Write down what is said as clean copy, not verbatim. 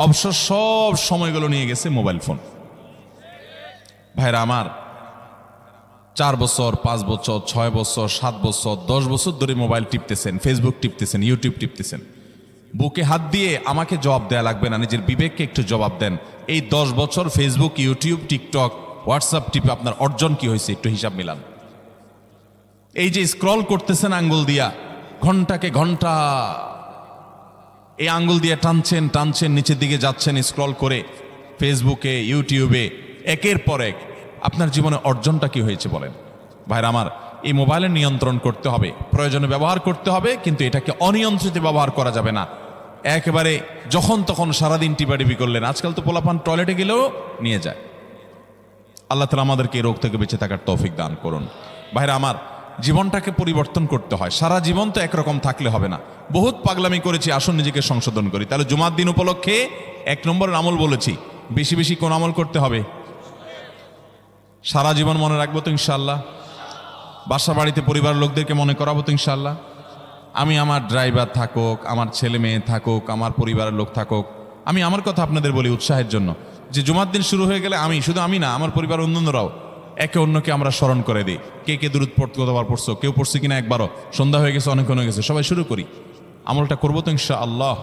অবসর সব সময়গুলো নিয়ে গেছে মোবাইল ফোন। ভাইরা আমার, 4 বছর 5 বছর 6 বছর 7 বছর 10 বছর ধরে মোবাইল টিপতেছেন, ফেসবুক টিপতেছেন, ইউটিউব টিপতেছেন। বুকে হাত দিয়ে আমাকে জবাব দেয়া লাগবে না, নিজের বিবেককে একটু জবাব দেন। এই 10 বছর ফেসবুক, ইউটিউব, টিকটক, হোয়াটসঅ্যাপ টিপে আপনার অর্জন কি হয়েছে একটু হিসাব মিলান। এই যে স্ক্রল করতেছেন আঙ্গুল দিয়া, ঘন্টাকে ঘন্টা এই আঙ্গুল দিয়ে টানছেন টানছেন, নিচের দিকে যাচ্ছেন স্ক্রল করে ফেসবুকে, ইউটিউবে, একের পর এক। আপনার জীবনে অর্জনটা কি হয়েছে বলেন? ভাইরা আমার, এই মোবাইলের নিয়ন্ত্রণ করতে হবে, প্রয়োজনে ব্যবহার করতে হবে, কিন্তু এটাকে অনিয়ন্ত্রিত ব্যবহার করা যাবে না। একেবারে যখন তখন সারাদিন টিপাটিপি করলেন। আজকাল তো পোলাপান টয়লেটে গেলেও নিয়ে যায়। আল্লাহ তাআলা আমাদেরকে এই রোগ থেকে বেঁচে থাকার তৌফিক দান করুন। ভাইরা আমার, জীবনটাকে পরিবর্তন করতে হয়। সারা জীবন তো একরকম থাকলে হবে না। বহুত পাগলামি করেছি, আসুন নিজেকে সংশোধন করি। তাহলে জুমার দিন উপলক্ষে 1 নম্বরের আমল বলেছি, বেশি বেশি কোন আমল করতে হবে? সারা জীবন মনে রাখবো তো ইনশাআল্লাহ? বাসা বাড়িতে পরিবার লোকদেরকে মনে করাবো তো ইনশাআল্লাহ? আমি আমার ড্রাইভার থাকুক, আমার ছেলে মেয়ে থাকুক, আমার পরিবারের লোক থাকুক, আমি আমার কথা আপনাদের বলি উৎসাহের জন্য, যে জুমার দিন শুরু হয়ে গেলে আমি, শুধু আমি না, আমার পরিবার অন্যান্যরাও একে অন্যকে আমরা স্মরণ করে দিই। কে কে দুরূদ পড়তে কতবার পড়ছো, কেউ পড়ছে কিনা একবারও, সন্ধ্যা হয়ে গেছে, অনেকক্ষণ হয়ে গেছে, সবাই শুরু করি। আমলটা করবো তো ইনশাআল্লাহ?